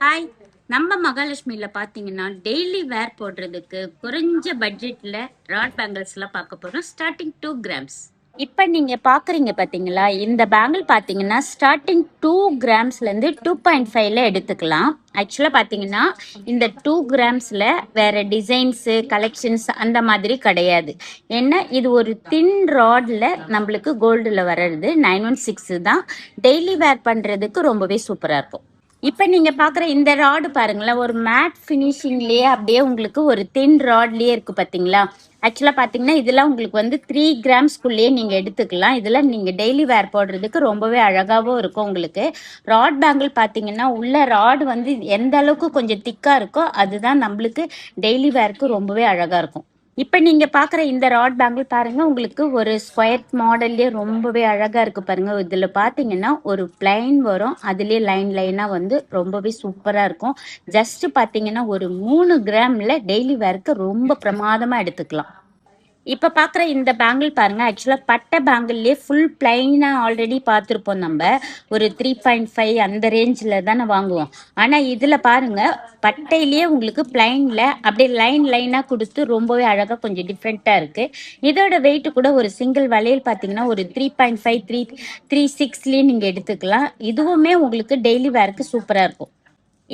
Hi. நம்ம மகாலட்சுமியில பாத்தீங்கன்னா daily வேர் போடுறதுக்கு குறைஞ்ச பட்ஜெட்ல ராட் பேங்கிள்ஸ்லாம் பார்க்க போறோம். Starting 2 grams. இப்ப நீங்க பாக்குறீங்க பாத்தீங்களா, இந்த பேங்கிள் பாத்தீங்கன்னா ஸ்டார்டிங் 2 கிராம்ஸ்ல இருந்து 2.5ல எடுத்துக்கலாம். ஆக்சுவலா பாத்தீங்கன்னா இந்த 2 கிராம்ஸ்ல வேற டிசைன்ஸ் கலெக்ஷன்ஸ் அந்த மாதிரி கிடையாது. ஏன்னா இது ஒரு தின் ராட்ல நம்மளுக்கு கோல்டுல வர்றது 916 தான். டெய்லி வேர் பண்றதுக்கு ரொம்பவே சூப்பரா இருக்கும். இப்ப நீங்க பாக்குற இந்த ராடு பாருங்களேன், ஒரு மேட் ஃபினிஷிங்லயே அப்படியே உங்களுக்கு ஒரு தின் ராட்லயே இருக்கு பாத்தீங்களா. ஆக்சுவலா பாத்தீங்கன்னா இதெல்லாம் உங்களுக்கு வந்து 3 கிராம்ஸ்குள்ளேயே நீங்க எடுத்துக்கலாம். இதெல்லாம் நீங்க டெய்லி வேர் போடுறதுக்கு ரொம்பவே அழகாவும் இருக்கும். உங்களுக்கு ராட் பேங்கிள் பாத்தீங்கன்னா உள்ள ராட் வந்து எந்த அளவுக்கு கொஞ்சம் திக்கா இருக்கோ அதுதான் நம்மளுக்கு டெய்லி வேர்க்கு ரொம்பவே அழகா இருக்கும். இப்ப நீங்க பாக்குற இந்த ராட் பேங்கிள் பாருங்க, உங்களுக்கு ஒரு ஸ்கொயர் மாடல்லயே ரொம்பவே அழகா இருக்கு பாருங்க. இதுல பாத்தீங்கன்னா ஒரு பிளைன் வரும், அதுலயே லைன் லைனா வந்து ரொம்பவே சூப்பரா இருக்கும். ஜஸ்ட் பாத்தீங்கன்னா ஒரு 3 கிராம்ல டெய்லி வேர்க்கு ரொம்ப பிரமாதமா எடுத்துக்கலாம். இப்ப பாக்குற இந்த பேங்கிள் பாருங்க, ஆக்சுவலா பட்டை பேங்கிள்லயே ஃபுல் பிளைனா ஆல்ரெடி பார்த்துருப்போம் நம்ம. ஒரு 3.5 அந்த ரேஞ்சில் தானே வாங்குவோம். ஆனா இதுல பாருங்க, பட்டையிலேயே உங்களுக்கு பிளைன்ல அப்படியே லைன் லைனா கொடுத்து ரொம்பவே அழகா கொஞ்சம் டிஃப்ரெண்டா இருக்கு. இதோட வெயிட் கூட ஒரு சிங்கிள் வளையல் பாத்தீங்கன்னா ஒரு 3.5 3.36லயே நீங்க எடுத்துக்கலாம். இதுவுமே உங்களுக்கு டெய்லி வேர்க்கு சூப்பரா இருக்கும்.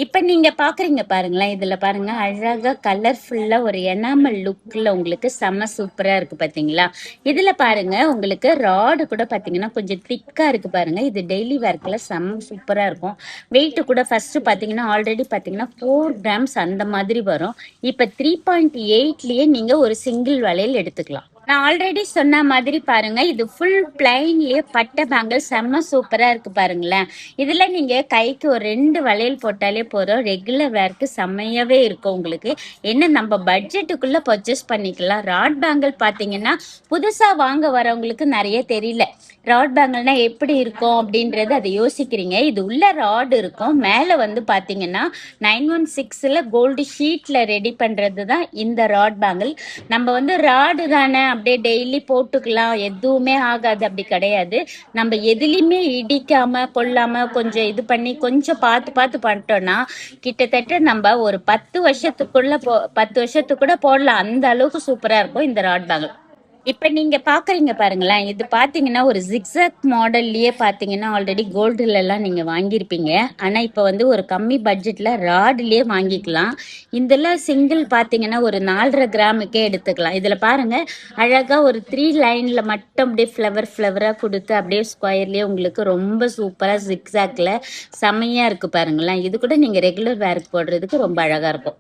இப்ப நீங்க பாக்குறீங்க பாருங்களேன், இதுல பாருங்க அழகா கலர்ஃபுல்லா ஒரு எனாமல் லுக்ல உங்களுக்கு செம்ம சூப்பரா இருக்கு பாத்தீங்களா. இதுல பாருங்க உங்களுக்கு ராடு கூட பாத்தீங்கன்னா கொஞ்சம் திக்கா இருக்கு பாருங்க. இது டெய்லி வேர்க்ல செம்ம சூப்பரா இருக்கும். வெயிட் கூட ஃபர்ஸ்ட் பாத்தீங்கன்னா ஆல்ரெடி பாத்தீங்கன்னா 4 கிராம்ஸ் அந்த மாதிரி வரும். இப்ப 3.8லயே நீங்க ஒரு சிங்கிள் வளையல் எடுத்துக்கலாம். நான் ஆல்ரெடி சொன்ன மாதிரி பாருங்க, இது ஃபுல் பிளைன்லயே பட்டை பேங்கிள் செம்ம சூப்பரா இருக்கு பாருங்களேன். இதுல நீங்க கைக்கு ஒரு 2 வளையல் போட்டாலே போதும், ரெகுலர் வேர்க்கு செம்மையாவே இருக்கும் உங்களுக்கு. என்ன நம்ம பட்ஜெட்டுக்குள்ள பர்ச்சேஸ் பண்ணிக்கலாம். ராட் பேங்கிள் பாத்தீங்கன்னா புதுசா வாங்க வரவங்களுக்கு நிறைய தெரியல. ராட் பேங்கிள்னா எப்படி இருக்கும் அப்படின்றது அதை யோசிக்கிறீங்க. இது உள்ள ராட் இருக்கும், மேல வந்து பாத்தீங்கன்னா 916ல கோல்டு ஷீட்ல ரெடி பண்றது தான் இந்த ராட் பேங்கிள். நம்ம வந்து ராடு தானே அப்படியே டெய்லி போட்டுக்கலாம், எதுவுமே ஆகாது அப்படி கிடையாது. நம்ம எதுலையுமே இடிக்காம கொள்ளாம கொஞ்சம் இது பண்ணி கொஞ்சம் பார்த்து பார்த்து பண்ணிட்டோம்னா கிட்டத்தட்ட நம்ம ஒரு 10 வருஷத்துக்கு கூட போடலாம். அந்த அளவுக்கு சூப்பரா இருக்கும் இந்த ராட் பேங்கிள். இப்ப நீங்க பாக்குறீங்க பாருங்களேன், இது பாத்தீங்கன்னா ஒரு ஜிக்ஸாக் மாடல்லயே பாத்தீங்கன்னா ஆல்ரெடி கோல்டுல எல்லாம் நீங்க வாங்கியிருப்பீங்க. ஆனா இப்ப வந்து ஒரு கம்மி பட்ஜெட்ல ராட்லயே வாங்கிக்கலாம். இதெல்லாம் சிங்கிள் பாத்தீங்கன்னா ஒரு 4.5 கிராமுக்கே எடுத்துக்கலாம். இதுல பாருங்க அழகா ஒரு 3 லைன்ல மட்டும் அப்படியே ஃபிளவரா கொடுத்து அப்படியே ஸ்கொயர்லயே உங்களுக்கு ரொம்ப சூப்பரா ஜிக்ஸாக்ல செமையா இருக்கு பாருங்களேன். இது கூட நீங்க ரெகுலர் வேருக்கு போடுறதுக்கு ரொம்ப அழகா இருக்கும்.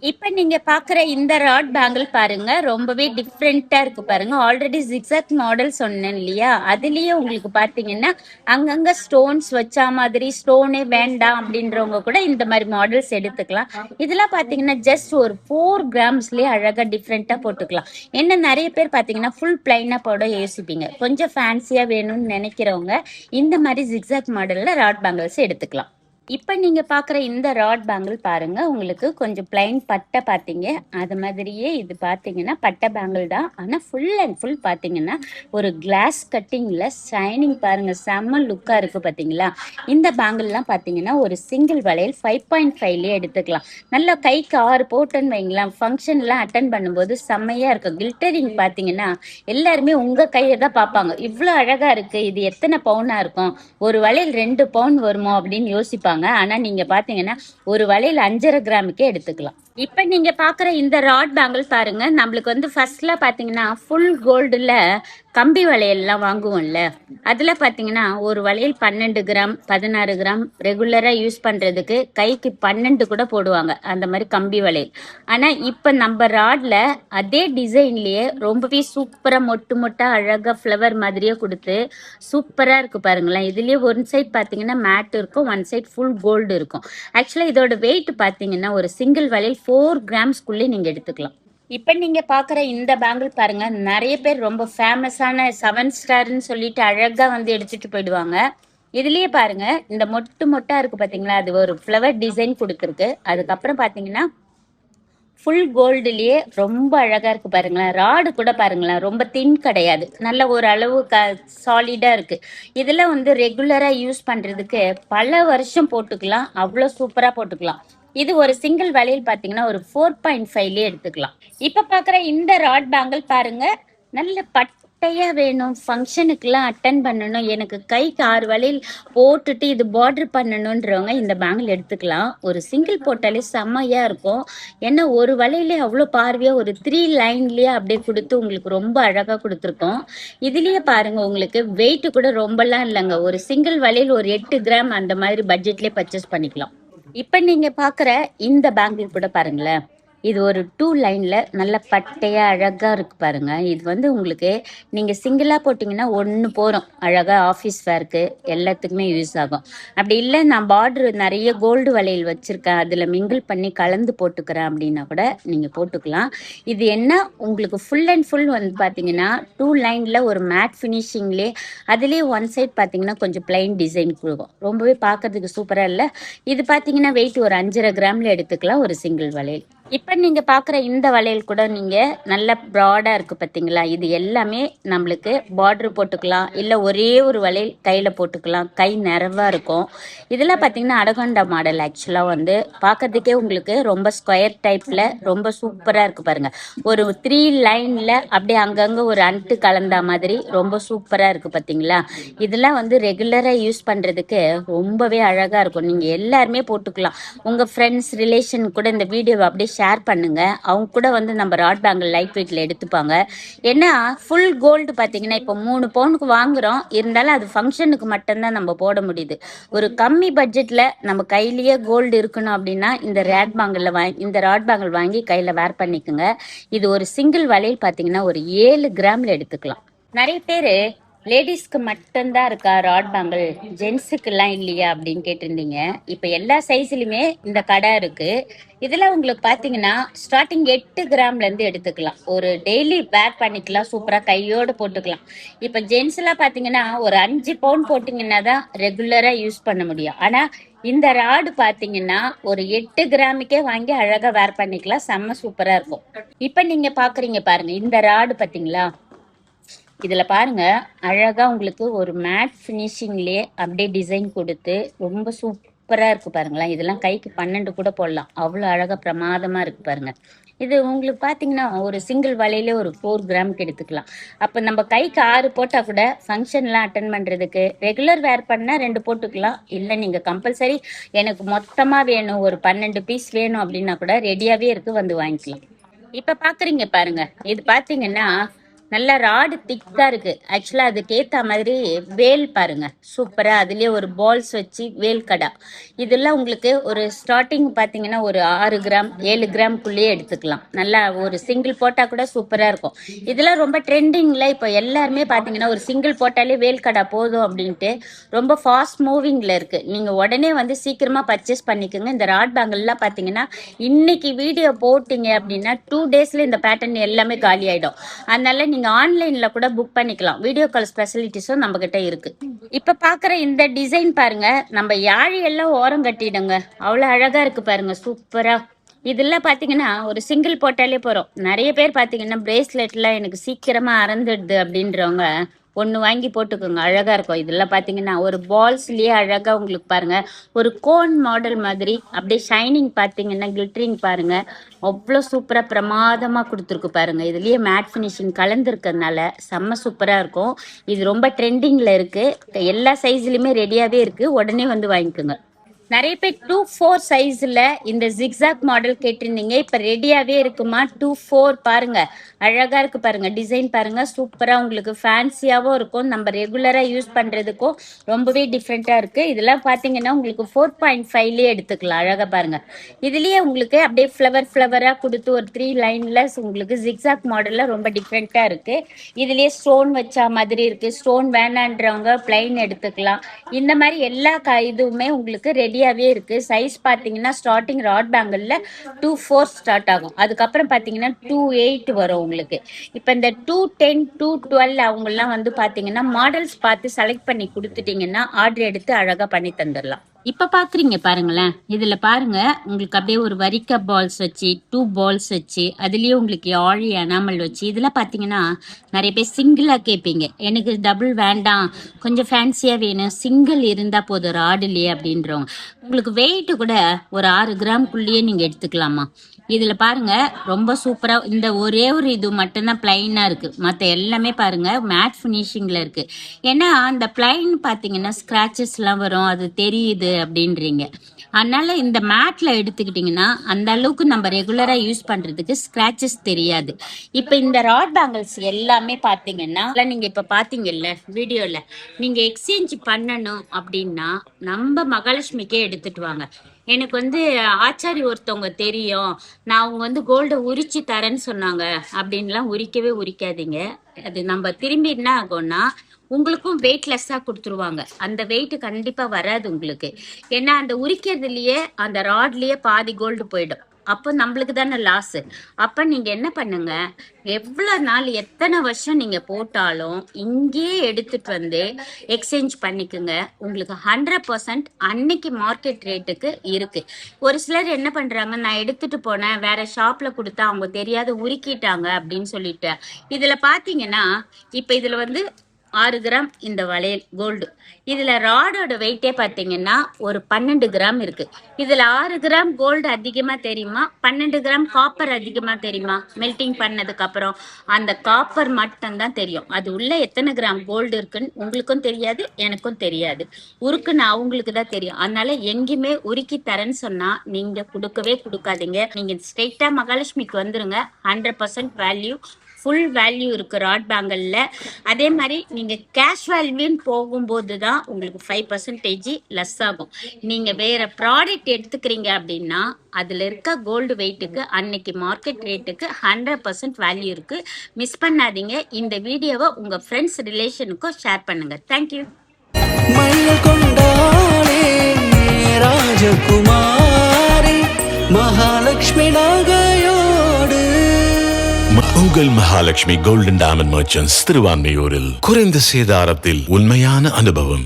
இப்ப நீங்க பாக்குற இந்த ராட் பேங்கிள் பாருங்க, ரொம்பவே டிஃப்ரெண்டா இருக்கு பாருங்க. ஆல்ரெடி ஜிக்ஸாக் மாடல் சொன்னேன் இல்லையா, அதுலயே உங்களுக்கு பாத்தீங்கன்னா அங்கங்க ஸ்டோன்ஸ் வச்ச மாதிரி, ஸ்டோனே வேண்டாம் அப்படின்றவங்க கூட இந்த மாதிரி மாடல்ஸ் எடுத்துக்கலாம். இதெல்லாம் பாத்தீங்கன்னா ஜஸ்ட் ஒரு 4 கிராம்ஸ்லயே அழகா டிஃப்ரெண்டா போட்டுக்கலாம். என்ன நிறைய பேர் பாத்தீங்கன்னா ஃபுல் பிளைனா போட யோசிப்பீங்க. கொஞ்சம் ஃபேன்சியா வேணும்னு நினைக்கிறவங்க இந்த மாதிரி ஜிக்ஸாக் மாடல்ல ராட் பேங்கிள்ஸ் எடுத்துக்கலாம். இப்ப நீங்க பாக்குற இந்த ராட் பேங்கிள் பாருங்க, உங்களுக்கு கொஞ்சம் பிளைன் பட்டை பாத்தீங்க, அது மாதிரியே இது பாத்தீங்கன்னா பட்டை பேங்கிள் தான். ஆனா ஃபுல் அண்ட் ஃபுல் பாத்தீங்கன்னா ஒரு கிளாஸ் கட்டிங்ல ஷைனிங் பாருங்க, செம்ம லுக்கா இருக்கு பாத்தீங்களா. இந்த பேங்கிள்லாம் பாத்தீங்கன்னா ஒரு சிங்கிள் வளையல் 5.5லயே எடுத்துக்கலாம். நல்லா கைக்கு 6 போட்டுன்னு வைங்களேன், ஃபங்க்ஷன்லாம் அட்டன் பண்ணும்போது செம்மையா இருக்கும். கில்டரிங் பாத்தீங்கன்னா எல்லாருமே உங்க கையை தான் பார்ப்பாங்க. இவ்வளவு அழகா இருக்கு, இது எத்தனை பவுனா இருக்கும், ஒரு வளையல் 2 பவுன் வருமோ அப்படின்னு யோசிப்பாங்க. ஆனா நீங்க பாத்தீங்கன்னா ஒரு வளையல் 5.5 கிராமுக்கே எடுத்துக்கலாம். இப்ப நீங்க பாக்குற இந்த ராட் பேங்கிள் பாருங்க, நம்மளுக்கு வந்து ஃபர்ஸ்ட்ல பாத்தீங்கன்னா ஃபுல் கோல்டுல கம்பி வளையல் எல்லாம் வாங்குவோம்ல, அதுல பாத்தீங்கன்னா ஒரு வளையல் 12 கிராம் 16 கிராம் ரெகுலரா யூஸ் பண்றதுக்கு கைக்கு 12 கூட போடுவாங்க, அந்த மாதிரி கம்பி வளையல். ஆனா இப்ப நம்ம ராட்ல அதே டிசைன்லயே ரொம்பவே சூப்பரா மொட்டு மொட்டா அழகா ஃபிளவர் மாதிரியே கொடுத்து சூப்பரா இருக்கு பாருங்களேன். இதுலயே ஒன் சைட் பாத்தீங்கன்னா மேட் இருக்கும், ஒன் சைட் ஃபுல் கோல்டு இருக்கும். ஆக்சுவலா இதோட வெயிட் பாத்தீங்கன்னா ஒரு சிங்கிள் வளையல் 4 கிராம்ஸ்குள்ளே நீங்க எடுத்துக்கலாம். இப்ப நீங்க பாக்குற இந்த பேங்கிள் பாருங்க, நிறைய பேர் ரொம்ப ஃபேமஸான 7 ஸ்டார்ன்னு சொல்லிட்டு அழகா வந்து எடுத்துட்டு போயிடுவாங்க. இதுலயே பாருங்க இந்த மொட்டு மொட்டா இருக்கு பாத்தீங்களா, அது ஒரு ஃபிளவர் டிசைன் கொடுத்துருக்கு. அதுக்கப்புறம் பாத்தீங்கன்னா ஃபுல் கோல்டுலயே ரொம்ப அழகா இருக்கு பாருங்களேன். ராடு கூட பாருங்களேன், ரொம்ப தின் கிடையாது, நல்ல ஒரு அளவு சாலிடா இருக்கு. இதுல வந்து ரெகுலரா யூஸ் பண்றதுக்கு பல வருஷம் போட்டுக்கலாம், அவ்வளோ சூப்பரா போட்டுக்கலாம். இது ஒரு சிங்கிள் வளையல் பாத்தீங்கன்னா ஒரு 4.5லயே எடுத்துக்கலாம். இப்ப பாக்குற இந்த ராட் பேங்கிள் பாருங்க, நல்ல பட்டையா வேணும், ஃபங்க்ஷனுக்குலாம் அட்டன் பண்ணணும், எனக்கு கைக்கு 6 வளையல் போட்டுட்டு இது பார்டர் பண்ணணுன்றவங்க இந்த பேங்கிள் எடுத்துக்கலாம். ஒரு சிங்கிள் போட்டாலே செம்மையா இருக்கும். ஏன்னா ஒரு வலையிலே அவ்வளோ பார்வையா ஒரு 3 லைன்லயே அப்படியே கொடுத்து உங்களுக்கு ரொம்ப அழகா கொடுத்துருக்கோம். இதுலயே பாருங்க, உங்களுக்கு வெயிட் கூட ரொம்பலாம் இல்லைங்க. ஒரு சிங்கிள் வலையில் ஒரு 8 கிராம் அந்த மாதிரி பட்ஜெட்லயே பர்ச்சேஸ் பண்ணிக்கலாம். இப்ப நீங்க பாக்குற இந்த பேங்கிள் கூட பாருங்களேன், இது ஒரு 2 லைன்ல நல்ல பட்டையா அழகா இருக்கு பாருங்க. இது வந்து உங்களுக்கு நீங்க சிங்கிளா போட்டீங்கன்னா ஒன்னு போறோம், அழகா ஆபீஸ் வேர்க்கு எல்லாத்துக்குமே யூஸ் ஆகும். அப்படி இல்லை நான் பார்டர் நிறைய கோல்டு வளையல் வச்சிருக்கேன், அதுல மிங்கிள் பண்ணி கலந்து போட்டுக்கிறேன் அப்படின்னா கூட நீங்க போட்டுக்கலாம். இது என்ன, உங்களுக்கு ஃபுல் அண்ட் ஃபுல் வந்து பாத்தீங்கன்னா 2 லைன்ல ஒரு மேட் ஃபினிஷிங்லேயே, அதுலேயே ஒன் சைட் பாத்தீங்கன்னா கொஞ்சம் பிளைன் டிசைன் கொடுக்கும், ரொம்பவே பார்க்கறதுக்கு சூப்பரா இல்லை. இது பாத்தீங்கன்னா வெயிட் ஒரு 5.5 கிராம்ல எடுத்துக்கலாம் ஒரு சிங்கிள் வளையல். இப்ப நீங்க பாக்குற இந்த வளையல் கூட நீங்க நல்ல ப்ராடா இருக்கு பாத்தீங்களா, இது எல்லாமே நம்மளுக்கு பார்டர் போட்டுக்கலாம், இல்ல ஒரே ஒரு வளையல் கையில போட்டுக்கலாம், கை நிறைவா இருக்கும். இதெல்லாம் பாத்தீங்கன்னா அடகொண்டா மாடல். ஆக்சுவலா வந்து பாக்குறதுக்கே உங்களுக்கு ரொம்ப ஸ்கொயர் டைப்ல ரொம்ப சூப்பரா இருக்கு பாருங்க. ஒரு 3 லைன்ல அப்படியே அங்கங்க ஒரு அண்டு கலந்தா மாதிரி ரொம்ப சூப்பரா இருக்கு பாத்தீங்களா. இதெல்லாம் வந்து ரெகுலரா யூஸ் பண்றதுக்கு ரொம்பவே அழகா இருக்கும். நீங்க எல்லாருமே போட்டுக்கலாம். உங்க ஃப்ரெண்ட்ஸ் ரிலேஷன் கூட இந்த வீடியோவை அப்படியே ஷேர் பண்ணுங்க, அவங்க கூட வந்து நம்ம ராட் பேங்கிள் லைட் வெயிட்ல எடுத்துப்பாங்க. ஏன்னா ஃபுல் கோல்டு பாத்தீங்கன்னா இப்போ 3 பவுனுக்கு வாங்குறோம், இருந்தாலும் அது ஃபங்க்ஷனுக்கு மட்டும்தான் நம்ம போட முடியுது. ஒரு கம்மி பட்ஜெட்ல நம்ம கையிலேயே கோல்டு இருக்கணும் அப்படின்னா இந்த ராட் பேங்கிள் வாங்கி கையில வேர் பண்ணிக்கோங்க. இது ஒரு சிங்கிள் வளையல் பாத்தீங்கன்னா ஒரு 7 கிராம்ல எடுத்துக்கலாம். நிறைய பேரு லேடிஸ்க்கு மட்டும்தான் இருக்கா ராட் பேங்கிள், ஜென்ஸுக்கு எல்லாம் இல்லையா அப்படின்னு கேட்டிருந்தீங்க. இப்ப எல்லா சைஸ்லயுமே இந்த கடை இருக்கு. இதுல உங்களுக்கு பாத்தீங்கன்னா ஸ்டார்டிங் 8 கிராம்ல இருந்து எடுத்துக்கலாம். ஒரு டெய்லி வேர் பண்ணிக்கலாம், சூப்பரா கையோடு போட்டுக்கலாம். இப்ப ஜென்ஸ் எல்லாம் பாத்தீங்கன்னா ஒரு 5 பவுண்ட் போட்டீங்கன்னா தான் ரெகுலரா யூஸ் பண்ண முடியும். ஆனா இந்த ராடு பாத்தீங்கன்னா ஒரு 8 கிராமுக்கே வாங்கி அழகா வேர் பண்ணிக்கலாம், செம்ம சூப்பரா இருக்கும். இப்ப நீங்க பாக்குறீங்க பாருங்க, இந்த ராடு பாத்தீங்களா, இதுல பாருங்க அழகா உங்களுக்கு ஒரு மேட் ஃபினிஷிங்லயே அப்படியே டிசைன் கொடுத்து ரொம்ப சூப்பரா இருக்கு பாருங்களேன். இதெல்லாம் கைக்கு 12 கூட போடலாம், அவ்வளவு அழகா பிரமாதமா இருக்கு பாருங்க. இது உங்களுக்கு பாத்தீங்கன்னா ஒரு சிங்கிள் வலையில ஒரு 4 கிராமுக்கு எடுத்துக்கலாம். அப்ப நம்ம கைக்கு 6 போட்டா கூட ஃபங்க்ஷன் எல்லாம் அட்டன் பண்றதுக்கு, ரெகுலர் வேர் பண்ணா 2 போட்டுக்கலாம். இல்ல நீங்க கம்பல்சரி எனக்கு மொத்தமா வேணும் ஒரு 12 பீஸ் வேணும் அப்படின்னா கூட ரெடியாவே இருக்கு, வந்து வாங்கிக்கலாம். இப்ப பாக்குறீங்க பாருங்க, இது பாத்தீங்கன்னா நல்ல ராடு திக்கா இருக்கு. ஆக்சுவலா அதுக்கு ஏத்த மாதிரி வேல் பாருங்க சூப்பரா, அதுலயே ஒரு பால்ஸ் வச்சு வேல் கடா. இதெல்லாம் உங்களுக்கு ஒரு ஸ்டார்டிங் பாத்தீங்கன்னா ஒரு 6 கிராம் 7 கிராம்குள்ளேயே எடுத்துக்கலாம். நல்லா ஒரு சிங்கிள் போட்டா கூட சூப்பரா இருக்கும். இதெல்லாம் ரொம்ப ட்ரெண்டிங்ல இப்போ எல்லாருமே பாத்தீங்கன்னா ஒரு சிங்கிள் போட்டாலே வேல் கடா போதும் அப்படின்ட்டு ரொம்ப ஃபாஸ்ட் மூவிங்ல இருக்கு. நீங்க உடனே வந்து சீக்கிரமா பர்ச்சேஸ் பண்ணிக்கோங்க. இந்த ராட் பேங்கிள்லாம் பாத்தீங்கன்னா இன்னைக்கு வீடியோ போட்டீங்க அப்படின்னா 2 டேஸ்ல இந்த பேட்டர்ன் எல்லாமே காலி ஆயிடும். அதனால நீங்க ஆன்லைன்ல கூட புக் பண்ணிக்கலாம், வீடியோ கால் ஸ்பெசிலிட்டிஸும் நம்ம கிட்ட இருக்கு. இப்ப பாக்குற இந்த டிசைன் பாருங்க, நம்ம யாழி எல்லாம் ஓரம் கட்டிடுங்க, அவ்வளவு அழகா இருக்கு பாருங்க, சூப்பரா. இதெல்லாம் பாத்தீங்கன்னா ஒரு சிங்கிள் போட்டாலே போறோம். நிறைய பேர் பாத்தீங்கன்னா பிரேஸ்லெட்ல எனக்கு சீக்கிரமா அறந்துடுது அப்படின்றவங்க ஒன்னு வாங்கி போட்டுக்கோங்க, அழகா இருக்கும். இதெல்லாம் பாத்தீங்கன்னா ஒரு பால்ஸ்லயே அழகா உங்களுக்கு பாருங்க ஒரு கோன் மாடல் மாதிரி அப்படியே ஷைனிங் பாத்தீங்கன்னா கிளிட்டரிங் பாருங்க, அவ்வளோ சூப்பரா பிரமாதமா கொடுத்துருக்கு பாருங்க. இதுலயே மேட் ஃபினிஷிங் கலந்துருக்கிறதுனால செம்ம சூப்பரா இருக்கும். இது ரொம்ப ட்ரெண்டிங்ல இருக்கு, எல்லா சைஸ்லயுமே ரெடியாவே இருக்கு, உடனே வந்து வாங்கிக்கோங்க. நிறைய பேர் 2-4 சைஸ்ல இந்த ஜிக்ஸாக் மாடல் கேட்டிருந்தீங்க, இப்ப ரெடியாவே இருக்குமா 2-4 பாருங்க, அழகா இருக்கு பாருங்க. டிசைன் பாருங்க சூப்பரா, உங்களுக்கு ஃபேன்சியாவும் இருக்கும், நம்ம ரெகுலரா யூஸ் பண்றதுக்கும் ரொம்பவே டிஃப்ரெண்டா இருக்கு. இதெல்லாம் பாத்தீங்கன்னா உங்களுக்கு 4.5லயே எடுத்துக்கலாம், அழகா பாருங்க. இதுலயே உங்களுக்கு அப்படியே ஃபிளவரா கொடுத்து ஒரு 3 லைன்ல உங்களுக்கு ஜிக்ஸாக் மாடல்ல ரொம்ப டிஃப்ரெண்டா இருக்கு. இதுலயே ஸ்டோன் வச்சா மாதிரி இருக்கு, ஸ்டோன் வேணான்றவங்க பிளைன் எடுத்துக்கலாம். இந்த மாதிரி எல்லா இதுவுமே உங்களுக்கு ரெடியாவே இருக்கு. சைஸ் பாத்தீங்கன்னா ஸ்டார்டிங் ராட் பேங்கிள்ல 2-4 ஸ்டார்ட் ஆகும், அதுக்கப்புறம் பாத்தீங்கன்னா 2-8 வரும் உங்களுக்கு. இப்ப இந்த 2-10 2-12 அவங்க எல்லாம் வந்து பாத்தீங்கன்னா மாடல்ஸ் பார்த்து செலக்ட் பண்ணி கொடுத்துட்டீங்கன்னா ஆர்டர் எடுத்து அழகா பண்ணி தந்துடலாம். இப்ப பாக்குறீங்க பாருங்களேன். இதுல பாருங்க, உங்களுக்கு அப்படியே ஒரு வரிக்கா பால்ஸ் வச்சு 2 பால்ஸ் வச்சு அதுலயே உங்களுக்கு ஆழி எனாமல் வச்சு இதுல பாத்தீங்கன்னா நிறைய பேர் சிங்கிளா கேட்பீங்க. எனக்கு டபுள் வேண்டாம், கொஞ்சம் ஃபேன்சியா வேணும், சிங்கிள் இருந்தா போதும் ராடுலயே அப்படின்றவங்க. உங்களுக்கு வெயிட் கூட ஒரு 6 கிராம்குள்ளேயே நீங்க எடுத்துக்கலாமா. இதுல பாருங்க ரொம்ப சூப்பரா இந்த ஒரே ஒரு இது மட்டும்தான் பிளைனா இருக்கு. மத்த எல்லாமே பாருங்க மேட் ஃபினிஷிங்ல இருக்கு. ஏன்னா அந்த பிளைன் பாத்தீங்கன்னா ஸ்கிராச்சஸ் எல்லாம் வரும், அது தெரியுது அப்படின்றீங்க. அதனால இந்த மேட்ல எடுத்துக்கிட்டீங்கன்னா அந்த அளவுக்கு நம்ம ரெகுலரா யூஸ் பண்றதுக்கு ஸ்கிராச்சஸ் தெரியாது. இப்ப இந்த ராட் பேங்கிள்ஸ் எல்லாமே பாத்தீங்கன்னா நீங்க இப்ப பாத்தீங்கல்ல வீடியோல, நீங்க எக்ஸ்சேஞ்ச் பண்ணணும் அப்படின்னா நம்ம மகாலட்சுமிக்கே எடுத்துட்டு வாங்க. எனக்கு வந்து ஆச்சாரி ஒருத்தவங்க தெரியும், நான் அவங்க வந்து கோல்டை உரிச்சு தரேன்னு சொன்னாங்க அப்படின்லாம் உரிக்கவே உரிக்காதீங்க. அது நம்ம திரும்பி என்ன ஆகும்னா உங்களுக்கும் வெயிட்லெஸ்ஸா கொடுத்துருவாங்க. அந்த வெயிட் கண்டிப்பா வராது உங்களுக்கு. ஏன்னா அந்த உரிக்கிறதுலயே அந்த ராட்லயே பாதி கோல்டு போயிடும். அப்போ நம்மளுக்கு தானே லாஸ். அப்ப நீங்க என்ன பண்ணுங்க, எவ்வளவு நாள் எத்தனை வருஷம் நீங்க போட்டாலும் இங்கேயே எடுத்துட்டு வந்து எக்ஸ்சேஞ்ச் பண்ணிக்குங்க. உங்களுக்கு 100% அன்னைக்கு மார்க்கெட் ரேட்டுக்கு இருக்கு. ஒரு சிலர் என்ன பண்றாங்க, நான் எடுத்துட்டு போனேன் வேற ஷாப்ல கொடுத்தா அவங்க தெரியாத உருக்கிட்டாங்க அப்படின்னு சொல்லிட்டு. இதுல பாத்தீங்கன்னா இப்ப இதுல வந்து 6 கிராம் இந்த வளையல் கோல்டு. இதுல ராடோட வெயிட்டே பாத்தீங்கன்னா ஒரு 12 கிராம் இருக்கு. இதுல 6 கிராம் கோல்டு அதிகமா தெரியுமா, 12 கிராம் காப்பர் அதிகமா தெரியுமா? மெல்டிங் பண்ணதுக்கு அப்புறம் அந்த காப்பர் மட்டும் தான் தெரியும். அது உள்ள எத்தனை கிராம் கோல்டு இருக்குன்னு உங்களுக்கும் தெரியாது, எனக்கும் தெரியாது. உருக்குன்னு அவங்களுக்கு தான் தெரியும். அதனால எங்கேயுமே உருக்கி தரேன்னு சொன்னா நீங்க கொடுக்கவே கொடுக்காதீங்க. நீங்க ஸ்ட்ரெயிட்டா மகாலட்சுமிக்கு வந்துருங்க. 100% வேல்யூ, ஃபுல் வேல்யூ இருக்கு ராட் பேங்கல்ல. அதே மாதிரி நீங்க கேஷ் வேல்யூன்னு போகும்போது தான் உங்களுக்கு 5% லெஸ் ஆகும். நீங்க வேற ப்ராடக்ட் எடுத்துக்கிறீங்க அப்படின்னா அதுல இருக்க கோல்டு வெயிட்டுக்கு அன்னைக்கு மார்க்கெட் ரேட்டுக்கு 100% வேல்யூ இருக்கு. மிஸ் பண்ணாதீங்க. இந்த வீடியோவை உங்க ஃப்ரெண்ட்ஸ் ரிலேஷனுக்கும் ஷேர் பண்ணுங்க. தேங்க்யூ. ராஜகுமாரி மகாலட்சுமி நகையோடு உங்கள் மகாலட்சுமி கோல்டன் டைமண்ட் மர்ச்சன்ட்ஸ் திருவான்மையூரில் குறைந்த சேதாரத்தில் உண்மையான அனுபவம்.